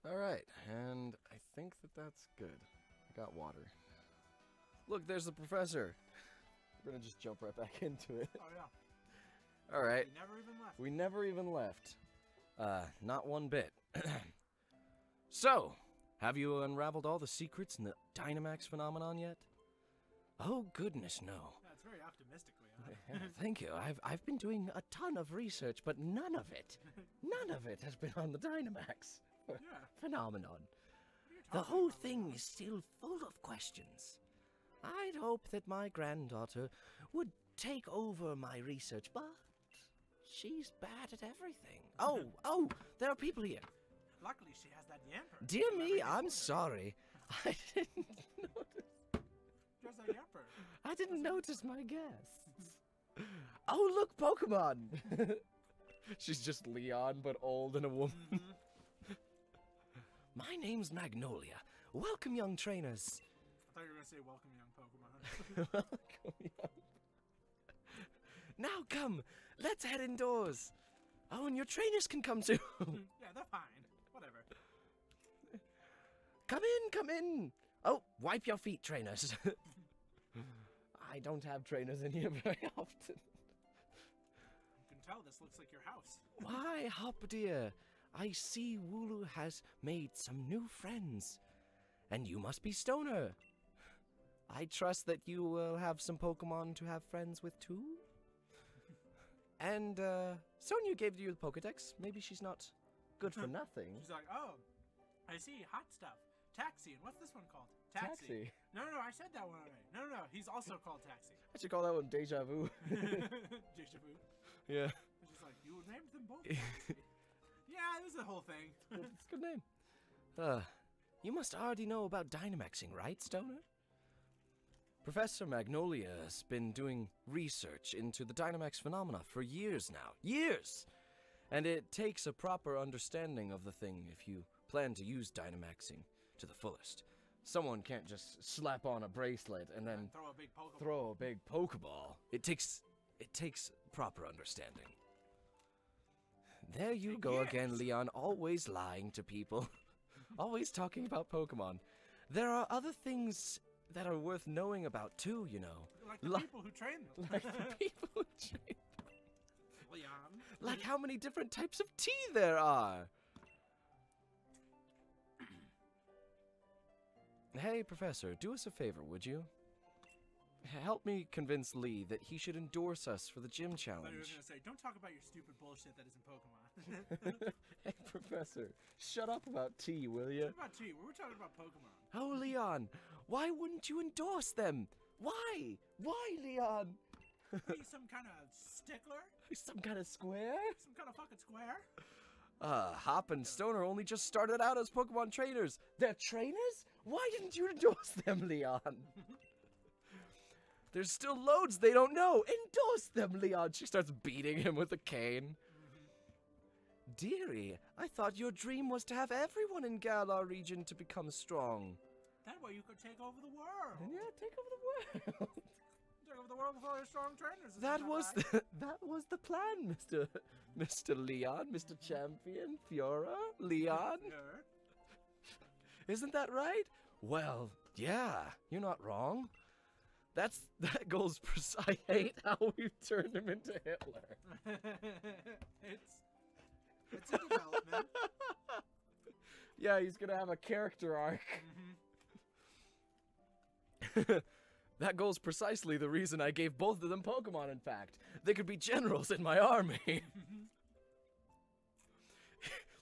Alright, and I think that's good. I got water. Look, there's the professor. We're gonna just jump right back into it. Oh, yeah. Alright. We never even left. We never even left. Not one bit. So, have you unraveled all the secrets in the Dynamax phenomenon yet? Oh, goodness, no. That's very optimistic, Leon. Thank you. I've been doing a ton of research, but none of it has been on the Dynamax phenomenon. The whole thing is still full of questions. I'd hope that my granddaughter would take over my research, but she's bad at everything. Oh, there are people here. Luckily, she has that yamper. Dear me, I'm sorry. I didn't notice. There's a yamper. I didn't notice my guests. Oh, look, Pokemon! She's just Leon, but old and a woman. My name's Magnolia. Welcome, young trainers. I thought you were going to say welcome, young Pokemon. Welcome, young. Now come, let's head indoors. Oh, and your trainers can come too. Yeah, they're fine. Whatever. Come in. Oh, wipe your feet, trainers. I don't have trainers in here very often. You can tell this looks like your house. Why, Hop dear, I see Wooloo has made some new friends. And you must be Stoner. I trust that you will have some Pokemon to have friends with too. And, Sonia gave you the Pokedex. Maybe she's not good for nothing. She's like, oh, I see hot stuff. Taxi. And what's this one called? Taxi. No, I said that one already. No, he's also called Taxi. I should call that one Deja Vu. Deja vu. Yeah. It's just like, you named them both Taxi. Yeah, this is the whole thing. It's a good name. You must already know about Dynamaxing, right, Stoner? Professor Magnolia has been doing research into the Dynamax phenomena for years now. Years! And it takes a proper understanding of the thing if you plan to use Dynamaxing to the fullest. Someone can't just slap on a bracelet and then throw a big Pokeball. It takes proper understanding. There you go again, Leon, always lying to people. Always talking about Pokemon. There are other things that are worth knowing about too, you know. Like the people who train them. Like the people who train them. Leon. Like how many different types of tea there are. Hey, Professor, do us a favor, would you? Help me convince Lee that he should endorse us for the gym I thought you were challenge. going to say, don't talk about your stupid bullshit that isn't Pokemon. Hey, Professor, shut up about tea, will you? What about tea? We were talking about Pokemon. Oh, Leon, why wouldn't you endorse them? Why? Why, Leon? Are you some kind of stickler? Some kind of square? Some kind of fucking square? Hop and Stoner only just started out as Pokemon trainers. They're trainers? Why didn't you endorse them, Leon? There's still loads they don't know. Endorse them, Leon. She starts beating him with a cane. Dearie, I thought your dream was to have everyone in Galar region to become strong. That way you could take over the world. Yeah, take over the world. Take over the world with all your strong trainers. That was the plan, Mr. Leon, Mr. Champion, Fiora, Leon. Isn't that right? Well, yeah, you're not wrong. That goes precise. I hate how we've turned him into Hitler. It's a development. Yeah, he's gonna have a character arc. That goes precisely the reason I gave both of them Pokemon, in fact. They could be generals in my army.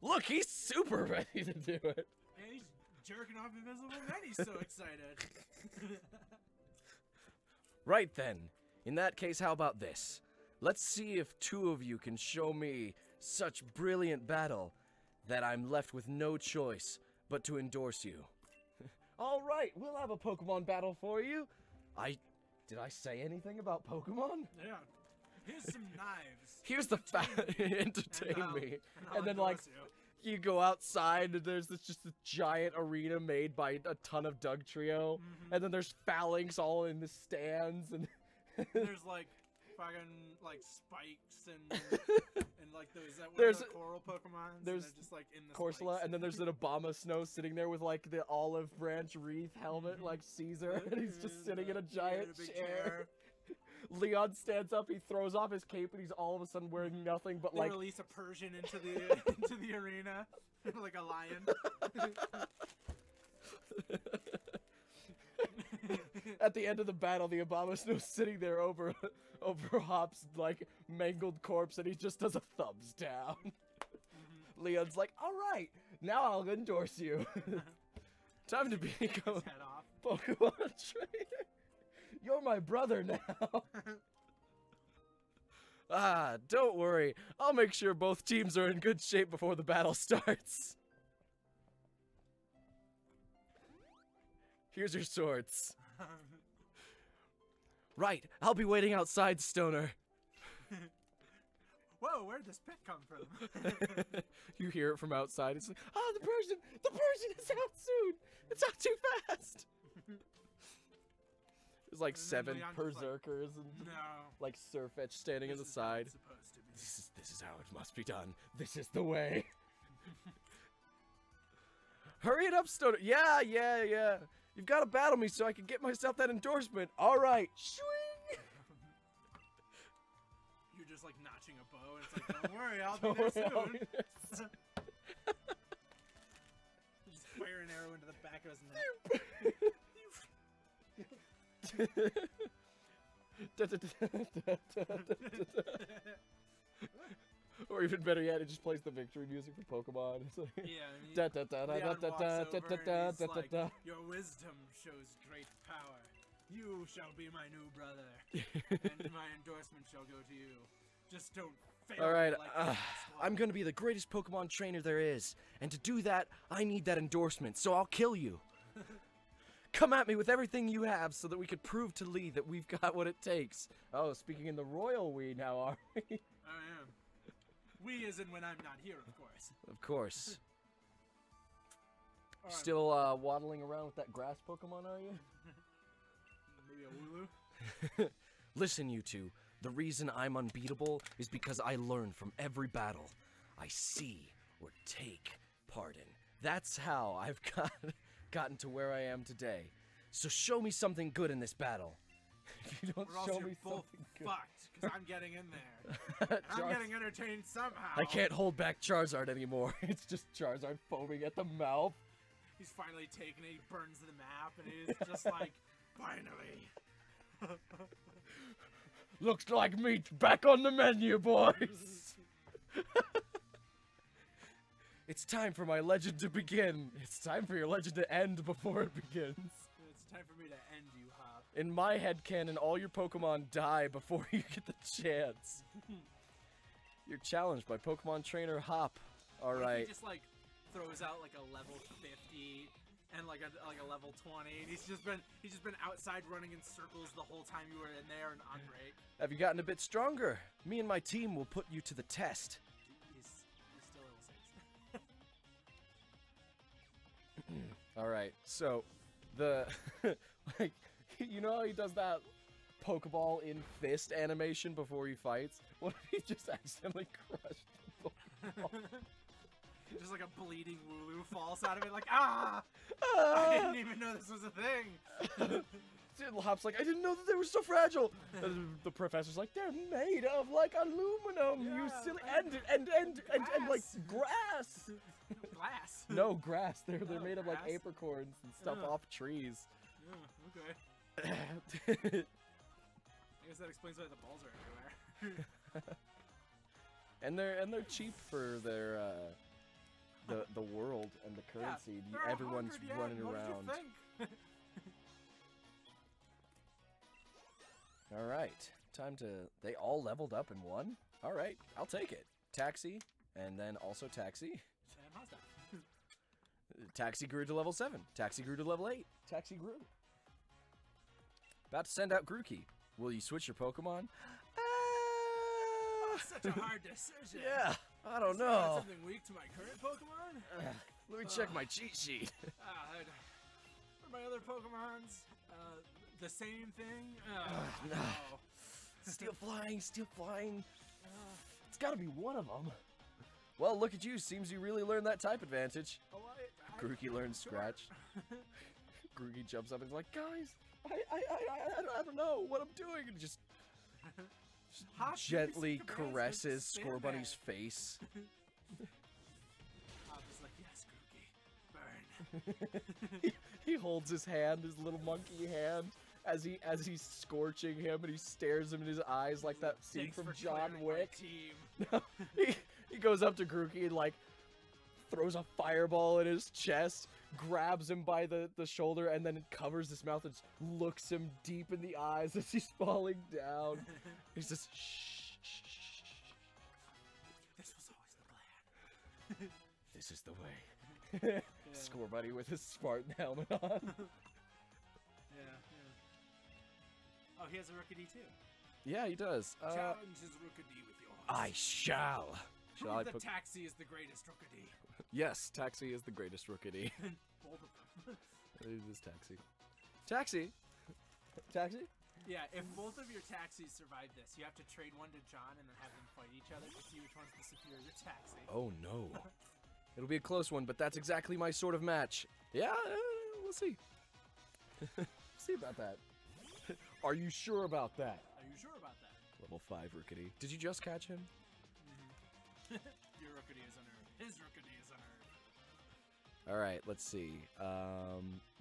Look, he's super ready to do it. Yeah, he's jerking off Invisible Man. He's so excited. Right then. In that case, how about this? Let's see if two of you can show me such brilliant battle that I'm left with no choice but to endorse you. All right, we'll have a Pokemon battle for you. Did I say anything about Pokemon? Yeah. Here's some knives. Here's the entertain me. And then like you. you go outside and there's just a giant arena made by a ton of Dugtrio. And then there's phalanx all in the stands and There's like fucking like spikes and and like those There's coral Pokemon. There's they're just like in the Corsola, spikes. and then there's an Obama Snow sitting there with like the olive branch wreath helmet, like Caesar, and he's just sitting in a giant big chair. Leon stands up, he throws off his cape, and he's all of a sudden wearing nothing but They like. release a Persian into the into the arena, like a lion. At the end of the battle, the Obama Snow's sitting there over Hop's like mangled corpse, and he just does a thumbs down. Leon's like, "All right, now I'll endorse you. Time to become Head off. Pokemon trainer. You're my brother now." Ah, don't worry. I'll make sure both teams are in good shape before the battle starts. Here's your swords. Right, I'll be waiting outside, Stoner. Whoa, where'd this pit come from? You hear it from outside. It's like, oh, the Persian is out soon. It's out too fast. There's like 7 Leon just, berserkers and No. like Surfetch standing on the This is how side. it's supposed to be. This is how it must be done. This is the way. Hurry it up, Stoner. Yeah. You've got to battle me so I can get myself that endorsement. All right. Swing. You're just like notching a bow, and it's like, don't worry, I'll be there soon. You just fire an arrow into the back of his neck. Or even better yet, it just plays the victory music for Pokemon. It's like, Yeah, and Leon walks over and he's like, your wisdom shows great power. You shall be my new brother, and my endorsement shall go to you. Just don't fail. All right, like the last one. I'm gonna be the greatest Pokemon trainer there is, and to do that, I need that endorsement. So I'll kill you. Come at me with everything you have, so that we could prove to Lee that we've got what it takes. Oh, speaking in the royal we now, are we? I am. We as in when I'm not here, of course. Of course. All right, Still waddling around with that grass Pokemon, are you? maybe a Wooloo. Listen, you two. The reason I'm unbeatable is because I learn from every battle I see or take part in. That's how I've gotten to where I am today. So show me something good in this battle. If you don't Or else show you're me both something good, fucked, because I'm getting in there. And I'm getting entertained somehow. I can't hold back Charizard anymore. It's just Charizard foaming at the mouth. He's finally taken it, he burns the map, and he's just like, finally. Looks like meat's back on the menu, boys. It's time for my legend to begin. It's time for your legend to end before it begins. It's time for me to end you, Hop. In my headcanon, all your Pokemon die before you get the chance. You're challenged by Pokemon trainer Hop. All What if right. He just like throws out like a level 50 and like a level 20, and he's just been outside running in circles the whole time you were in there and on break. Have you gotten a bit stronger? Me and my team will put you to the test. He's still level 6. All right. So, the like, you know how he does that Pokeball in fist animation before he fights? What if he just accidentally crushed the Pokeball? Just like a bleeding Wooloo falls out of it, like, ah! I didn't even know this was a thing. Hop's like, I didn't know that they were so fragile. And the professor's like, they're made of like aluminum, you Yeah, silly, and and like grass. Glass. No grass. They're Oh, made of like grass? apricorns and stuff Ugh. off trees. Okay. I guess that explains why the balls are everywhere. and they're cheap for their the world and the currency. they're Everyone's 100 yen. running What around. Did you think? All right, time to. They all leveled up in one. All right, I'll take it. Taxi, and then also Taxi. And how's that? Taxi grew to level 7. Taxi grew to level 8. Taxi grew. About to send out Grookey. Will you switch your Pokemon? Such a hard decision. Yeah, I don't Is that know. something weak to my current Pokemon? Let me check my cheat sheet. For my other Pokemons, the same thing. No. No. Steel flying, steel flying. It's gotta be one of them. Well, look at you. Seems you really learned that type advantage. Oh, Grookey learns Scratch. Grookey jumps up and is like, guys, I don't know what I'm doing. And just gently caresses Scorbunny's face. I'm just like, yes, Grookey, burn. he holds his hand, his little monkey hand, as he's scorching him, and he stares him in his eyes like that scene from John Wick. He goes up to Grookey and like throws a fireball in his chest, grabs him by the shoulder, and then it covers his mouth and just looks him deep in the eyes as he's falling down. He's just shh, shh, shh, shh. This was always the plan. This is the way. Yeah. Scorbunny with his Spartan helmet on. Yeah. Oh, he has a Rookidee too. Yeah, he does. Challenge his Rookidee with yours. I shall. Shall I the put... Taxi is the greatest Rookidee. Yes, Taxi is the greatest Rookidee. Both of them. It is Taxi. Taxi? Taxi? Yeah, if both of your taxis survive this, you have to trade one to John and then have them fight each other to see which one's the superior taxi. Oh no. It'll be a close one, but that's exactly my sort of match. Yeah, we'll see. See about that. Are you sure about that? Are you sure about that? Level 5 Rookidee. Did you just catch him? Your Rookidee is unearned. His Rookidee is unearned. Alright, let's see.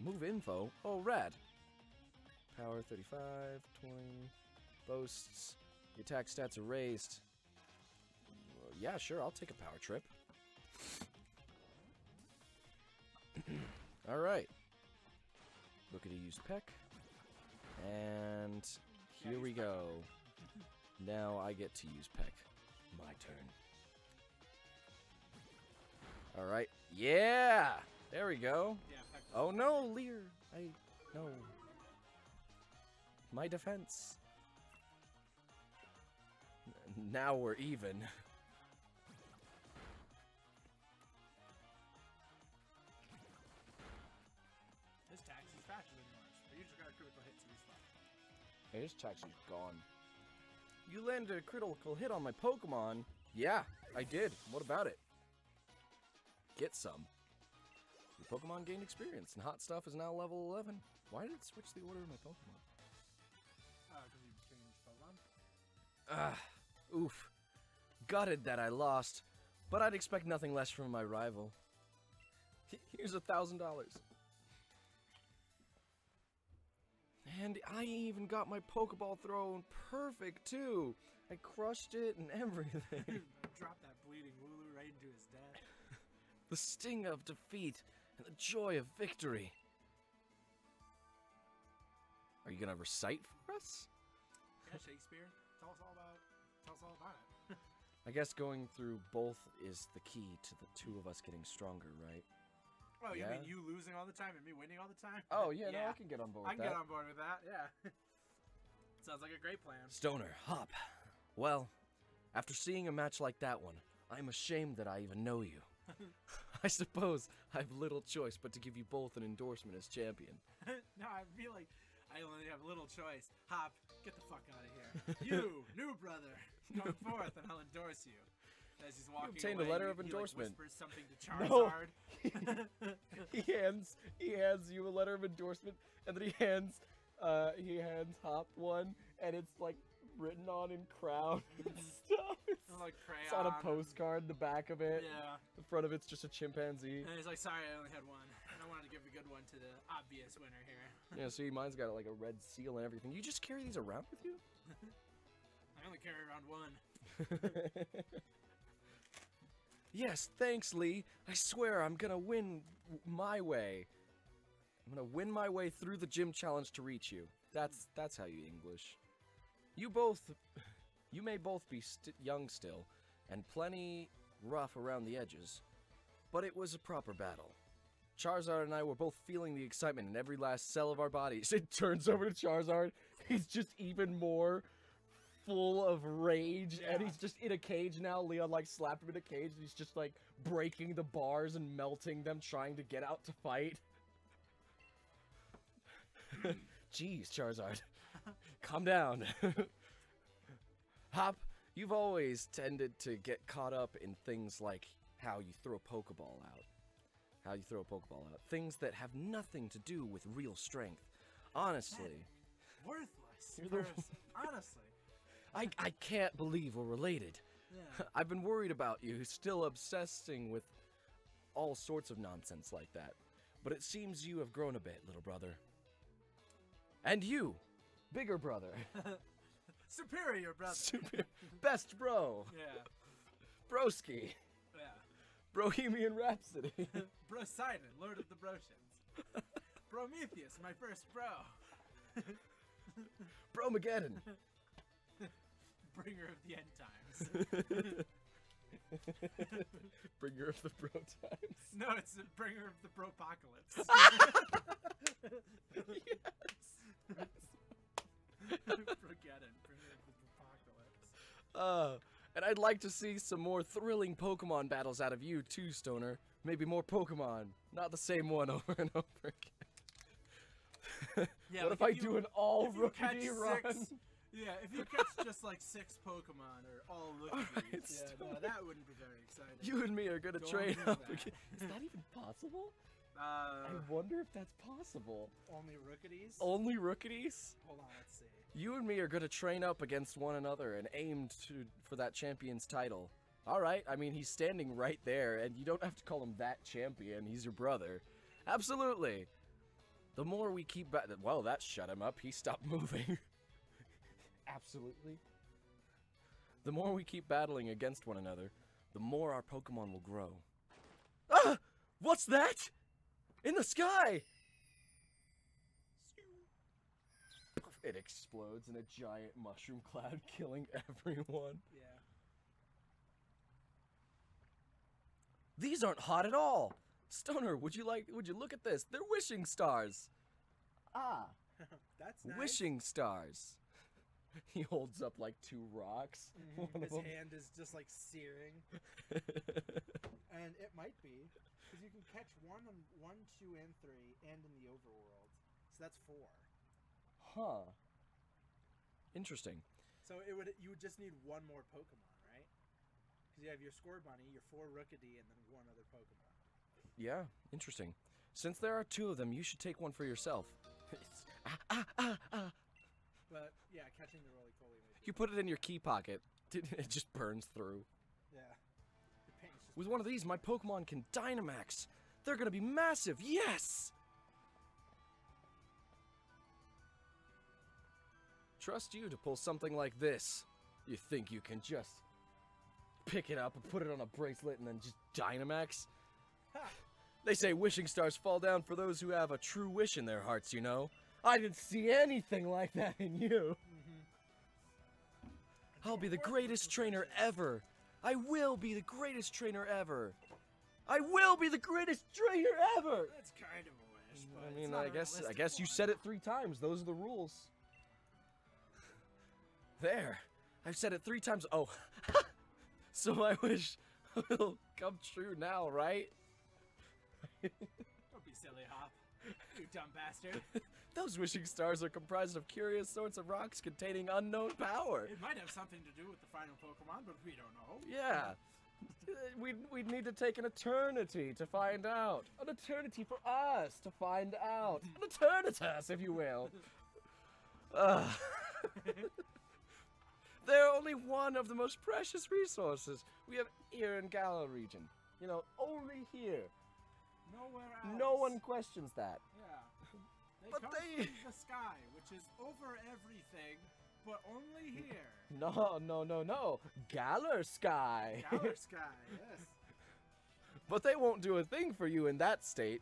Move info. Oh, rad. Power 35, 20. Boasts. The attack stats erased. Yeah, sure, I'll take a power trip. Alright. Rookidee used Peck. And here we go. Now I get to use Peck. My turn. Alright. Yeah! There we go. Yeah, Peck. Oh no, Lear. No. My defense. Now we're even. This taxi's faster than yours, but you just got a critical hit to respond. Hey, this taxi's gone. You landed a critical hit on my Pokemon. Yeah, I did. What about it? Get some. Your Pokemon gained experience, and Hot Stuff is now level 11. Why did it switch the order of my Pokemon? Because you changed Pokemon? Oof. Gutted that I lost, but I'd expect nothing less from my rival. Here's $1,000. And I even got my Pokeball thrown perfect, too. I crushed it and everything. Drop that bleeding Wooloo right into his death. The sting of defeat and the joy of victory. Are you gonna recite for us? Yeah, Shakespeare. Tell us all about it. I guess going through both is the key to the two of us getting stronger, right? Oh, you Yeah? mean you losing all the time and me winning all the time? Oh, yeah, no, I can get on board with I can that. get on board with that, yeah. Sounds like a great plan. Stoner, hop. Well, after seeing a match like that one, I'm ashamed that I even know you. I suppose I've little choice but to give you both an endorsement as champion. No, I feel like I only have little choice. Hop, get the fuck out of here. You, new brother, come forth and I'll endorse you. As he's walking obtained away, a letter of he endorsement. Like, whispers something to Charizard. No. he hands you a letter of endorsement, and then he hands Hop one, and it's like written on in crown and stuff. It's like crayon. It's on a postcard, the back of it. Yeah. The front of it's just a chimpanzee. And he's like, sorry, I only had one. And I wanted to give a good one to the obvious winner here. Yeah, see, mine's got like a red seal and everything. You just carry these around with you? I only carry around one. Yes, thanks, Lee. I swear I'm gonna win my way. I'm gonna win my way through the gym challenge to reach you. That's how you English. You may both be young still, and plenty rough around the edges, but it was a proper battle. Charizard and I were both feeling the excitement in every last cell of our bodies. It turns over to Charizard. He's just even more full of rage, and he's just in a cage now. Leon like slapped him in a cage, and he's just like breaking the bars and melting them, trying to get out to fight. Jeez, Charizard, calm down. Hop, you've always tended to get caught up in things like how you throw a Pokeball out. Things that have nothing to do with real strength. Honestly. Worthless person. Honestly. I can't believe we're related. Yeah. I've been worried about you, still obsessing with all sorts of nonsense like that. But it seems you have grown a bit, little brother. And you, bigger brother. Superior brother. Best bro. Yeah. Broski. Yeah. Bohemian Rhapsody. Brosidon, Lord of the Broshins. Prometheus, my first bro. Bromageddon. Bringer of the end times. Bringer of the bro times. No, it's the bringer of the bropocalypse. Yes. Brogeddon, bringer of the bropocalypse. And I'd like to see some more thrilling Pokemon battles out of you too, Stoner. Maybe more Pokemon, not the same one over and over again. Yeah, what like if I do an all-rookie run? Yeah, if you catch just like 6 Pokemon or all rookies, Alright, no, that wouldn't be very exciting. You and me are gonna Don't train do up that. again. Is that even possible? I wonder if that's possible. Only rookies? Only rookies? Hold on, let's see. You and me are gonna train up against one another and aim for that champion's title. Alright, I mean, he's standing right there, and you don't have to call him that champion. He's your brother. Absolutely. The more we keep well, that shut him up. He stopped moving. Absolutely. The more we keep battling against one another, the more our Pokemon will grow. Ah! What's that? In the sky! It explodes in a giant mushroom cloud, killing everyone. Yeah. These aren't hot at all. Stoner, would you look at this? They're wishing stars. Ah. That's nice. Wishing stars. He holds up like 2 rocks. Mm-hmm. His hand is just like searing. And it might be, because you can catch 1, 2, and 3, and in the overworld. So that's 4. Huh. Interesting. So you would just need 1 more Pokemon, right? Because you have your Scorbunny, your 4 Rookidee, and then 1 other Pokemon. Yeah, interesting. Since there are 2 of them, you should take one for yourself. But yeah, catching the roly-poly. You put it in your key pocket. It just burns through. Yeah. The paint's just With one of these, my Pokemon can Dynamax. They're gonna be massive. Yes! Trust you to pull something like this. You think you can just pick it up and put it on a bracelet and then just Dynamax? Ha! They say wishing stars fall down for those who have a true wish in their hearts, you know? I didn't see anything like that in you. I'll be the greatest trainer ever. I will be the greatest trainer ever. I will be the greatest trainer ever. That's kind of a wish, but I it's mean, not a I realistic guess you one. said it 3 times. Those are the rules. There. I've said it 3 times. Oh. So my wish will come true now, right? Don't be silly, Hop. You dumb bastard. Those wishing stars are comprised of curious sorts of rocks containing unknown power. It might have something to do with the final Pokemon, but we don't know. Yeah. We'd need to take an eternity to find out. An eternity for us to find out. An eternitas, if you will. They're only one of the most precious resources we have here in Galar region. You know, only here. Nowhere else. No one questions that. Yeah. They But come they- from the sky, which is over everything, but only here. No. Galar Sky. Galar Sky, yes. But they won't do a thing for you in that state.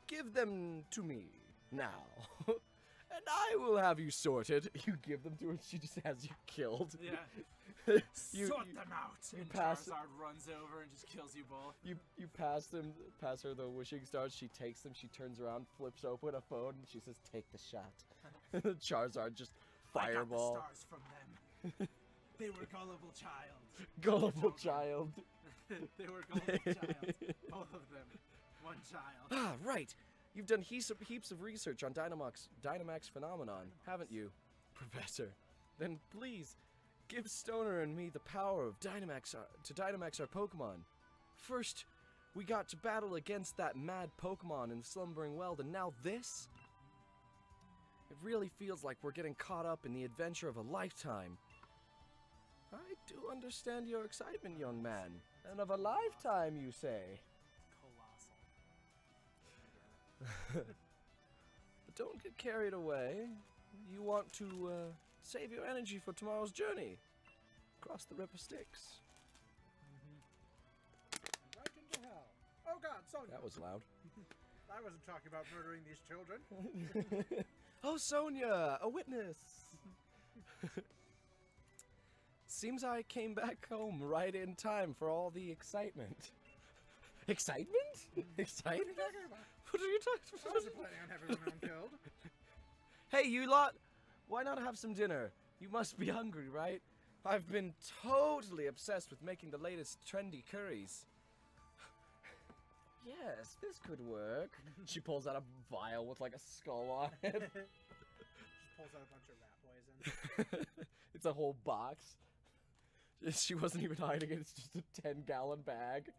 Give them to me now. And I will have you sorted. You give them to her, she just has you killed. Yeah. You- Sort you- them out. you And pass- Charizard runs over and just kills you both. You pass her the wishing stars, she takes them, she turns around, flips open a phone, and she says, take the shot. Charizard just fireball. I got the stars from them. They were gullible child. Gullible child. They were gullible child. Both of them. One child. Ah, right. You've done heaps of research on Dynamax phenomenon, haven't you, Professor? Then please, Give Stoner and me the power of to Dynamax our Pokemon. First, we got to battle against that mad Pokemon in the Slumbering Weld, and now this? It really feels like we're getting caught up in the adventure of a lifetime. I do understand your excitement, young man. And of a lifetime, you say? Colossal. But don't get carried away. You want to save your energy for tomorrow's journey. Across the River Styx. Right into hell. Oh God, Sonia. That was loud. I wasn't talking about murdering these children. Oh, Sonia, a witness. Seems I came back home right in time for all the excitement. Excitement? Excitement? What are you talking about? I wasn't planning on having everyone killed. Hey, you lot! Why not have some dinner? You must be hungry, right? I've been totally obsessed with making the latest trendy curries. Yes, this could work. She pulls out a vial with like a skull on it. Just pulls out a bunch of rat poison. It's a whole box. She wasn't even hiding it, it's just a 10-gallon bag.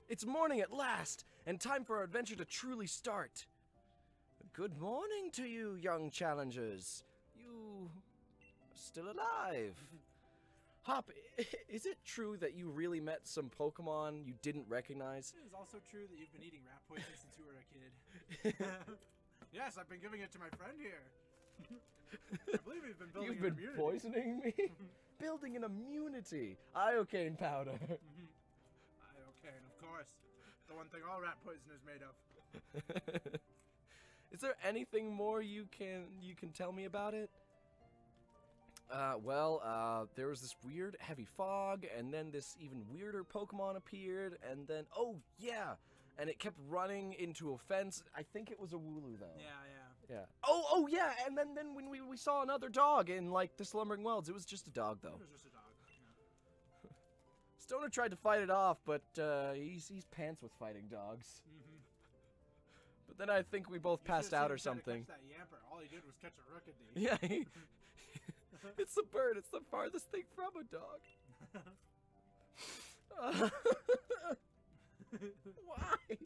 It's morning at last, and time for our adventure to truly start. Good morning to you, young challengers. You are still alive. Hop, is it true that you really met some Pokemon you didn't recognize? It is also true that you've been eating rat poison since you were a kid. Yes, I've been giving it to my friend here. I believe we've been building You've been an immunity. poisoning me? Building an immunity. Iocane powder. Iocane, of course. The one thing all rat poison is made of. Is there anything more you can tell me about it? There was this weird heavy fog, and then this even weirder Pokemon appeared, and then, oh yeah, and it kept running into a fence. I think it was a Wooloo though. Yeah. Oh yeah, and then when we saw another dog in like the Slumbering Welds, it was just a dog though. It was just a dog. Yeah. Stoner tried to fight it off, but he's pants with fighting dogs. But then I think we both passed out or something. Catch that yamper. All he did was catch a rookidee. Yeah, it's a bird. It's the farthest thing from a dog. Why?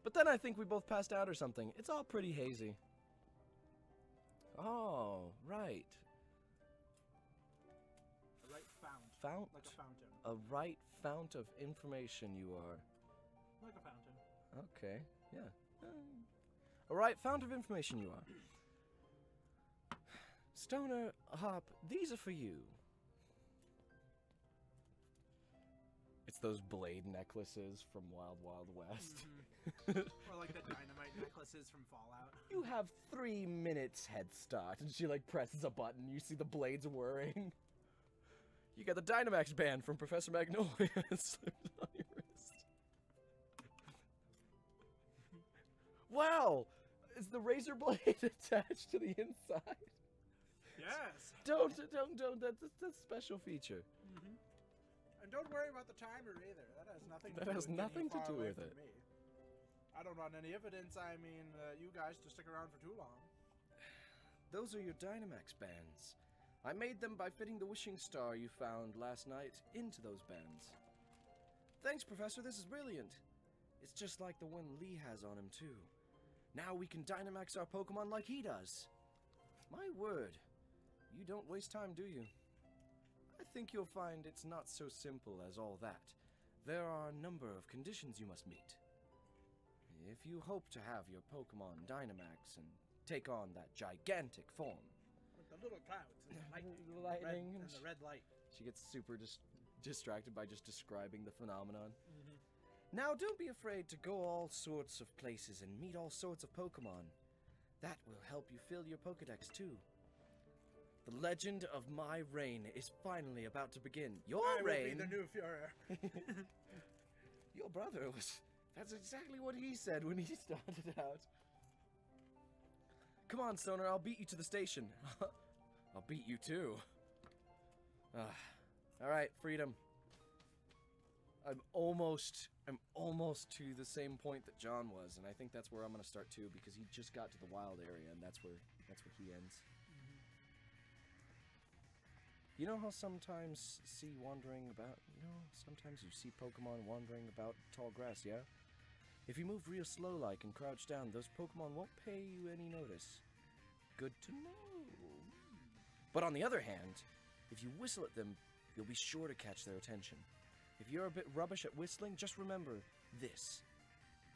But then I think we both passed out or something. It's all pretty hazy. Oh, right. A right fount. Fount? Like a fountain. A right fount of information you are. Like a fountain. Okay, yeah. A right fount of information you are. Stoner, Hop, these are for you. It's those blade necklaces from Wild Wild West. Or like the dynamite necklaces from Fallout. You have 3 minutes head start. And she like presses a button, you see the blades whirring. You got the Dynamax band from Professor Magnolia slipped on your wrist. Wow! Is the razor blade attached to the inside? Yes! Don't, that's a special feature. And don't worry about the timer either. That has nothing That to do has with nothing to getting do far away with from it. me. I don't want any evidence, you guys to stick around for too long. Those are your Dynamax bands. I made them by fitting the wishing star you found last night into those bands. Thanks, Professor, this is brilliant. It's just like the one Lee has on him, too. Now we can Dynamax our Pokemon like he does. My word. You don't waste time, do you? I think you'll find it's not so simple as all that. There are a number of conditions you must meet. If you hope to have your Pokemon Dynamax and take on that gigantic form. With the little clouds and the lightning and the red light. She gets super distracted by just describing the phenomenon. Now, don't be afraid to go all sorts of places and meet all sorts of Pokemon. That will help you fill your Pokedex, too. The legend of my reign is finally about to begin. Your reign? I will be the new Führer. Your brother was... That's exactly what he said when he started out. Come on, Stoner, I'll beat you to the station. I'll beat you, too. Alright, freedom. I'm almost almost to the same point that John was, and I think that's where I'm gonna start too, because he just got to the wild area, and that's where he ends. You know how sometimes sometimes you see Pokemon wandering about tall grass, yeah? If you move real slow like and crouch down, those Pokemon won't pay you any notice. Good to know. But on the other hand, if you whistle at them, you'll be sure to catch their attention. If you're a bit rubbish at whistling, just remember this.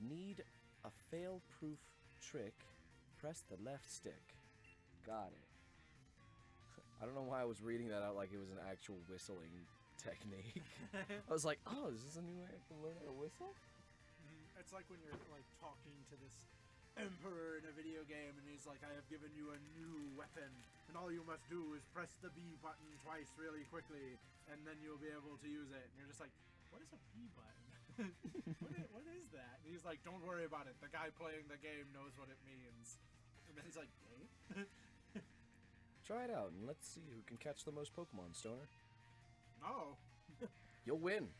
Need a fail-proof trick, press the left stick. Got it. I don't know why I was reading that out like it was an actual whistling technique. I was like, oh, is this a new way I can learn how to whistle? It's like when you're like talking to this emperor in a video game and he's like, I have given you a new weapon and all you must do is press the B button twice really quickly and then you'll be able to use it. And you're just like, what is a B button? what is that? And he's like, don't worry about it. The guy playing the game knows what it means. And then he's like, game? Try it out, and let's see who can catch the most Pokemon, Stoner. No. You'll win.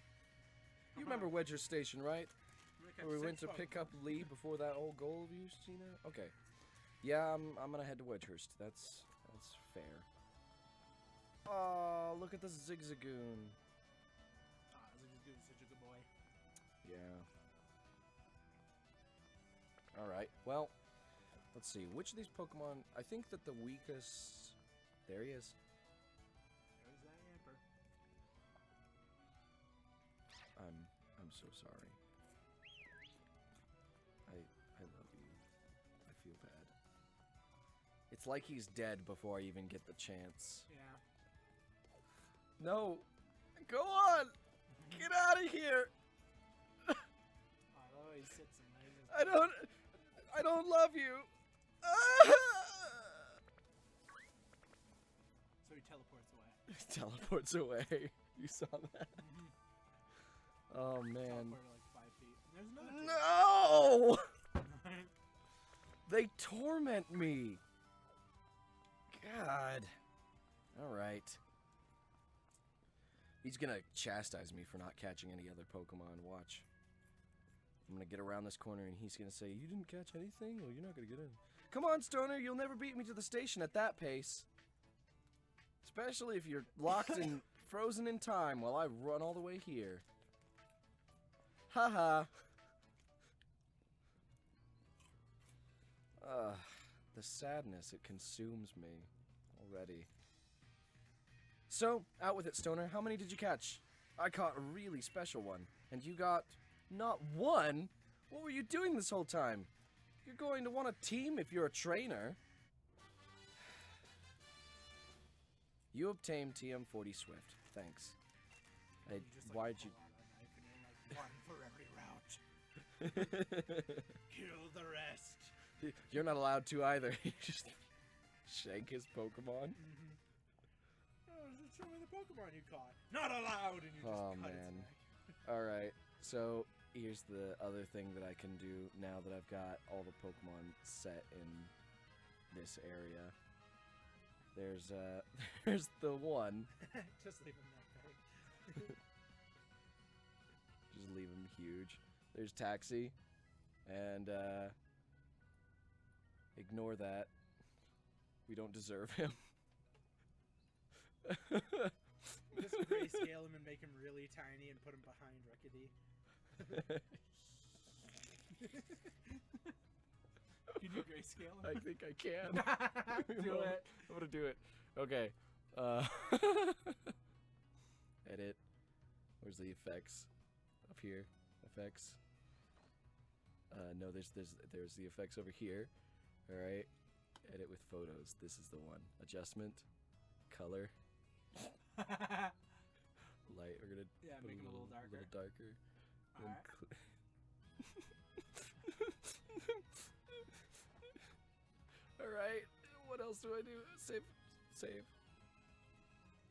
You remember Wedger's Station, right? Where we went to pick up Lee before that old goal of yours, Gina? Okay. Yeah, I'm gonna head to Wedgehurst. That's fair. Oh, look at the Zigzagoon. Zigzagoon's such a good boy. Yeah. Alright, well, let's see. Which of these Pokemon... I think that the weakest... There he is. There's that Amper. I'm so sorry. I love you. I feel bad. It's like he's dead before I even get the chance. Yeah. No! Go on! Get out of here! Oh, he sits and I don't love you! So he teleports away. He teleports away. You saw that? Oh man. Teleported like 5 feet. There's another No! They torment me. God. Alright. He's gonna chastise me for not catching any other Pokemon. Watch. I'm gonna get around this corner and he's gonna say, you didn't catch anything? Well, you're not gonna get in. Come on, Stoner, you'll never beat me to the station at that pace. Especially if you're locked and frozen in time while I run all the way here. Haha. The sadness, it consumes me already. So, out with it, Stoner. How many did you catch? I caught a really special one. And you got not one? What were you doing this whole time? You're going to want a team if you're a trainer. You obtained TM40 Swift. Thanks. Why'd you... Like, one for every route. Kill the rest. You're not allowed to either. You just shank his Pokemon. Oh, show me the Pokemon you caught. Not allowed, and you just cut man. its neck. Alright, so here's the other thing that I can do now that I've got all the Pokemon set in this area. There's there's the one. Just leave him that big. Just leave him huge. There's Taxi. And ignore that. We don't deserve him. Just grayscale him and make him really tiny and put him behind Rickety. Can you grayscale him? I think I can. Do it. I'm gonna do it. Okay. Edit. Where's the effects? Up here. Effects. No, there's the effects over here. All right. Edit with photos. This is the one. Adjustment. Color. Light. We're gonna make it a little darker. A little darker. All right. All right. What else do I do? Save.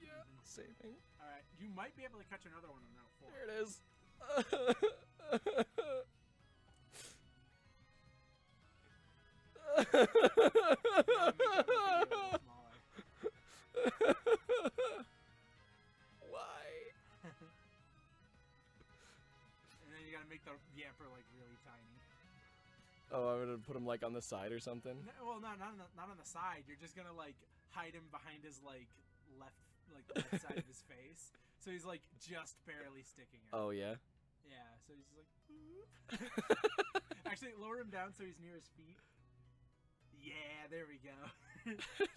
Yeah, saving. All right. You might be able to catch another one on Route 4. There it is. Why? And then you gotta make the Yamper like really tiny. Oh, I'm gonna put him like on the side or something. No, well, not on the side. You're just gonna like hide him behind his like the left side of his face, so he's like just barely sticking out. Oh yeah. Yeah. So he's just like. Actually, lower him down so he's near his feet. Yeah, there we go.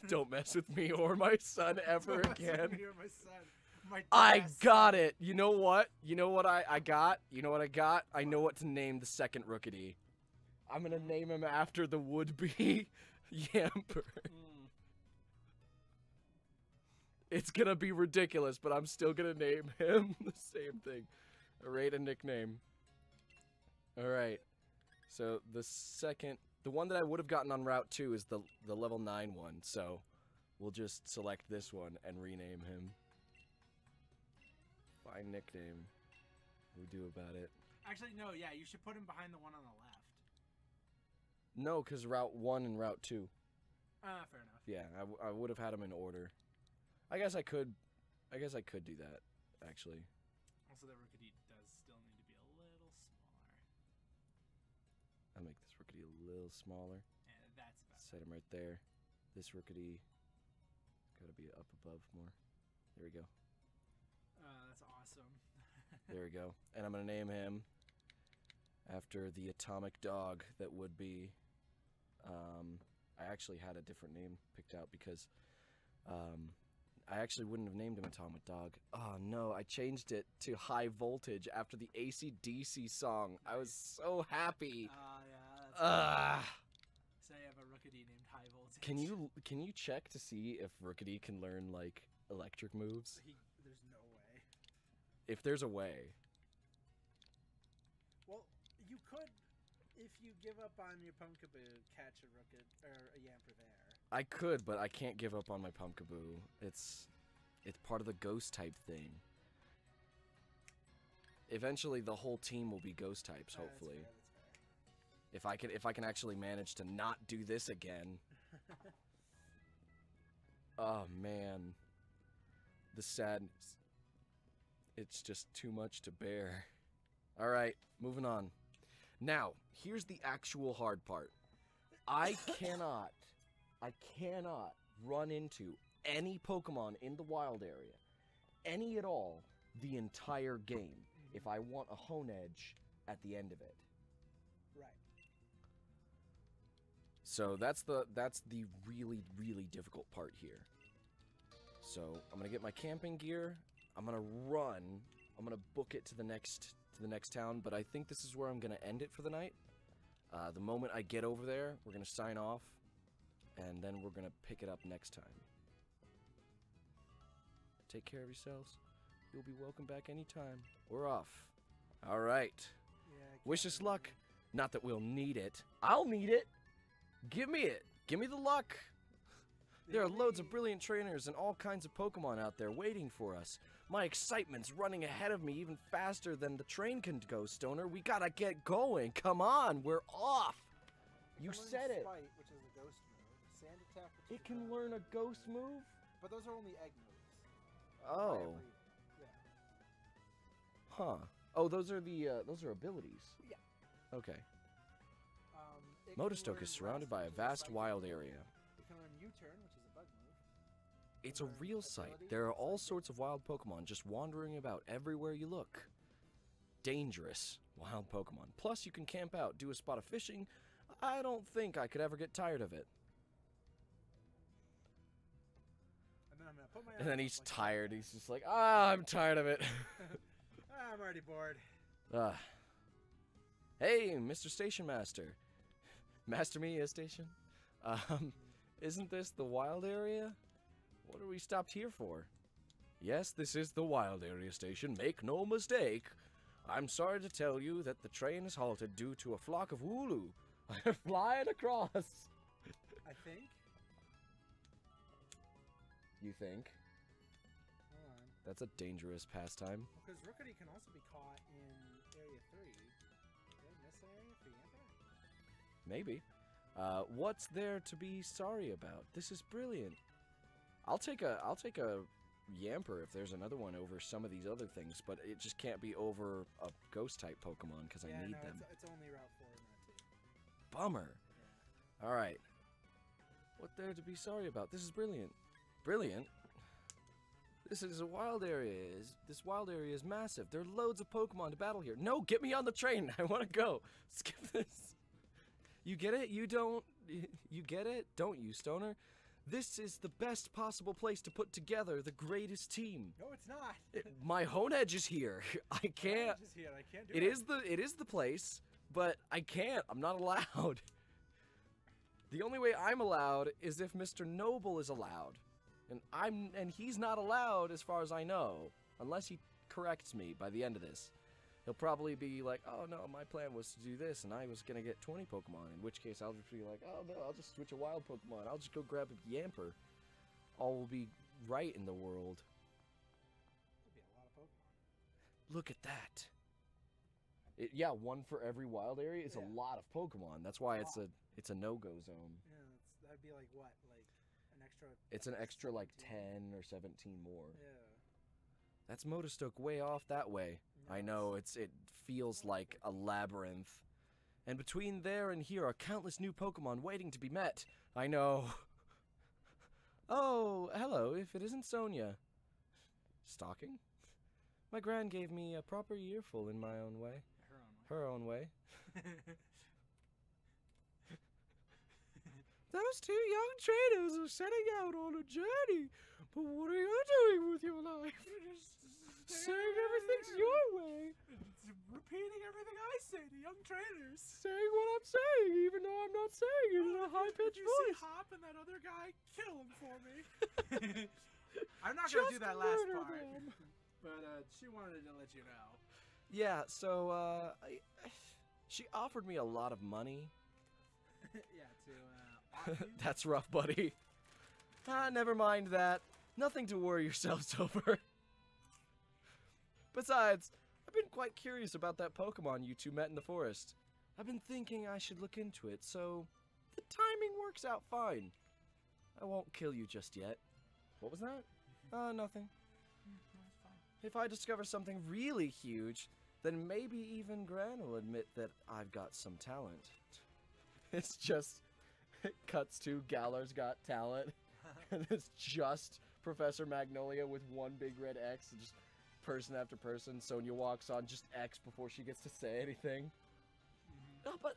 Don't mess with me or my son ever again. Me or my son. My I got it. You know what? You know what I got? You know what I got? I know what to name the second Rookity. I'm gonna name him after the would-be Yamper. It's gonna be ridiculous, but I'm still gonna name him the same thing. Rate a nickname. Alright. So the one that I would have gotten on Route 2 is the level 9 one, so we'll just select this one and rename him. Fine nickname. What do we do about it? Actually, no, yeah, you should put him behind the one on the left. No, because Route 1 and Route 2. Fair enough. Yeah, I would have had them in order. I guess I could do that, actually. Also, the Rookity does still need to be a little smaller. I'll make this Rookity a little smaller. And that's about Set him right there. This Rookity gotta be up above more. There we go. That's awesome. There we go. And I'm gonna name him after the atomic dog that would be. I actually had a different name picked out because I actually wouldn't have named him Atomic Dog. Oh no, I changed it to High Voltage after the AC/DC song. I was so happy. Yeah, that's so you have a Rookity named High Voltage. Can you check to see if Rookity can learn like electric moves? There's no way. If there's a way. Well, you could, if you give up on your Pumpkaboo, catch a Rookity or a Yamper there. I could, but I can't give up on my Pumpkaboo. It's part of the ghost type thing. Eventually, the whole team will be ghost types. Hopefully, that's fair. if I can actually manage to not do this again. Oh man, the sadness. It's just too much to bear. All right, moving on. Now, here's the actual hard part. I cannot run into any Pokemon in the wild area, any at all, the entire game, if I want a Honedge at the end of it. Right. So that's the really, really difficult part here. So I'm gonna get my camping gear. I'm gonna run. I'm gonna book it to the next town. But I think this is where I'm gonna end it for the night. The moment I get over there, we're gonna sign off. And then we're gonna pick it up next time. Take care of yourselves. You'll be welcome back anytime. We're off. All right. Yeah, Wish us luck. Not that we'll need it. I'll need it. Give me it. Give me the luck. There are loads of brilliant trainers and all kinds of Pokemon out there waiting for us. My excitement's running ahead of me even faster than the train can go, Stoner. We gotta get going. Come on, we're off. You said it. Spite, which is a ghost move. Sand attack, which It can learn a ghost move? But those are only egg moves. Oh. Yeah. Huh. Oh, those are abilities. Yeah. Okay. It can Motostoke learn is surrounded Rest, by a which is vast psychic wild ability. area. It can learn U-turn, which is a bug move. It's a real sight. There are all sorts of wild Pokemon just wandering about everywhere you look. Dangerous wild Pokemon. Plus, you can camp out, do a spot of fishing. I don't think I could ever get tired of it. And then I'm gonna put my And then arms he's up like tired. that. He's just like, I'm tired of it. I'm already bored. Hey, Mr. Station Master. Master me, Station? Isn't this the wild area? What are we stopped here for? Yes, this is the wild area station. Make no mistake. I'm sorry to tell you that the train is halted due to a flock of Wooloo flying across. I think. You think? Hold on. That's a dangerous pastime. Because Rookity can also be caught in Area 3. Did I miss an area for Yamper? Maybe. What's there to be sorry about? This is brilliant. I'll take a Yamper if there's another one over some of these other things, but it just can't be over a ghost-type Pokemon because I need them. It's only Route 4 in that team. Bummer. Yeah. Alright. What there to be sorry about? This is brilliant. Brilliant? This is a wild area. This wild area is massive. There are loads of Pokemon to battle here. No, get me on the train. I want to go. Skip this. You get it? You don't... You get it? Don't you, Stoner? This is the best possible place to put together the greatest team. No, it's not. My Honedge is here. I can't... Honedge is here. I can't do It is the place, but I can't. I'm not allowed. The only way I'm allowed is if Mr. Noble is allowed. And he's not allowed as far as I know, unless he corrects me by the end of this. He'll probably be like, oh no, my plan was to do this, and I was gonna get 20 Pokemon, in which case I'll just be like, oh no, I'll just switch a wild Pokemon, I'll just go grab a Yamper. All will be right in the world. That'd be a lot of Pokemon. Look at that. Yeah, one for every wild area is a lot of Pokemon. That's why it's a no-go zone. Yeah, that'd be like what? Like an extra... It's an extra like 10 or 17 more. Yeah. That's Motostoke way off that way. No, I know, it feels like a labyrinth. And between there and here are countless new Pokemon waiting to be met. I know. Oh, hello, if it isn't Sonia. Stalking? My gran gave me a proper earful in my own way. Her own way. Those two young trainers are setting out on a journey. But what are you doing with your life? Saying everything's your way. Repeating everything I say to young trainers. Saying what I'm saying, even though I'm not saying it in a high-pitched voice. You see Hop and that other guy kill him for me. I'm not going to do that last part. But she wanted to let you know. Yeah, so, she offered me a lot of money. Yeah, That's rough, buddy. Never mind that. Nothing to worry yourselves over. Besides, I've been quite curious about that Pokemon you two met in the forest. I've been thinking I should look into it, so the timing works out fine. I won't kill you just yet. What was that? Nothing. If I discover something really huge, then maybe even Gran will admit that I've got some talent. It's just... It cuts to Galar's got talent. And it's just Professor Magnolia with one big red X, and just person after person. Sonia walks on, just X before she gets to say anything. Oh, but...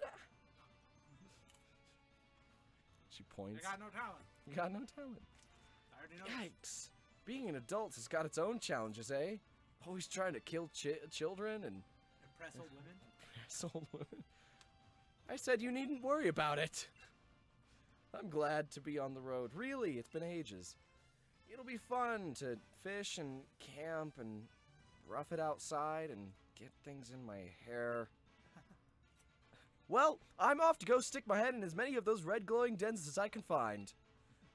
She points. You got no talent. You got no talent. I already know. Yikes. Being an adult has got its own challenges, eh? Always trying to kill children and... Impress old women. Impress old women. I said you needn't worry about it. I'm glad to be on the road. Really, it's been ages. It'll be fun to fish and camp and rough it outside and get things in my hair. Well, I'm off to go stick my head in as many of those red glowing dens as I can find.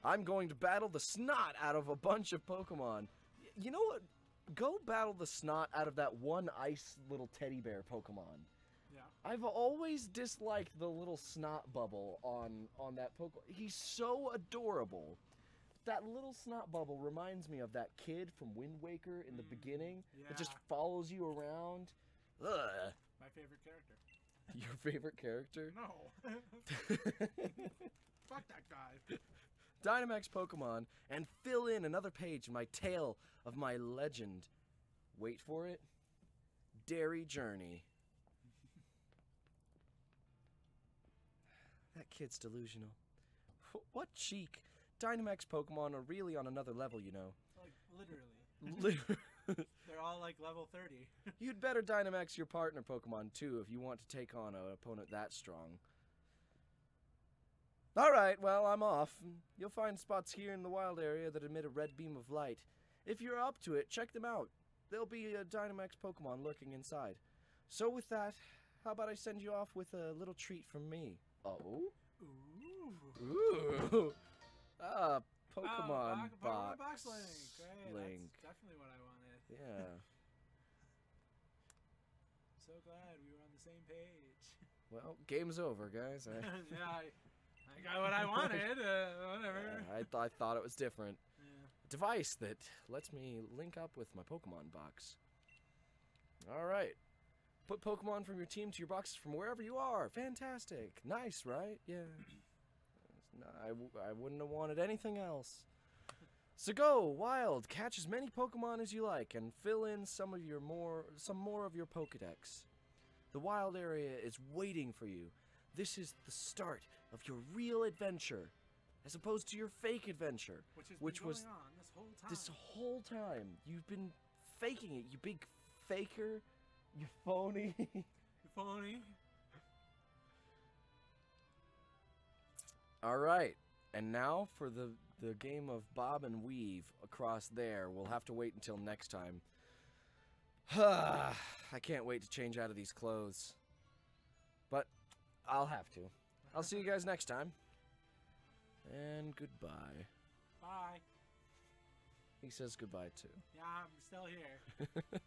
I'm going to battle the snot out of a bunch of Pokemon. You know what? Go battle the snot out of that one ice little teddy bear Pokemon. I've always disliked the little snot bubble on that Pokemon. He's so adorable. That little snot bubble reminds me of that kid from Wind Waker in the beginning. Yeah. It just follows you around. Ugh. My favorite character. Your favorite character? No. Fuck that guy. Dynamax Pokemon, and fill in another page in my tale of my legend. Wait for it. Dairy Journey. That kid's delusional. What cheek. Dynamax Pokemon are really on another level, you know. Like, literally. They're all like level 30. You'd better Dynamax your partner Pokemon, too, if you want to take on an opponent that strong. Alright, well, I'm off. You'll find spots here in the wild area that emit a red beam of light. If you're up to it, check them out. There'll be a Dynamax Pokemon lurking inside. So with that, how about I send you off with a little treat from me? Oh? Ooh. Ooh. Pokemon Pokemon box. box link. Great. Link. That's definitely what I wanted. Yeah. So glad we were on the same page. Well, game's over, guys. Yeah, I got what I wanted. Whatever. Yeah, I thought it was different. Yeah. device that lets me link up with my Pokemon box. Alright. Put Pokemon from your team to your boxes from wherever you are. Fantastic. Nice, right? Yeah. I wouldn't have wanted anything else. So go, wild, catch as many Pokemon as you like, and fill in some more of your Pokedex. The wild area is waiting for you. This is the start of your real adventure, as opposed to your fake adventure, which was going on this whole time. You've been faking it, you big faker, you phony. You phony. All right, and now for the game of bob and weave across there. We'll have to wait until next time. I can't wait to change out of these clothes. But I'll have to. I'll see you guys next time. And goodbye. Bye. He says goodbye too. Yeah, I'm still here.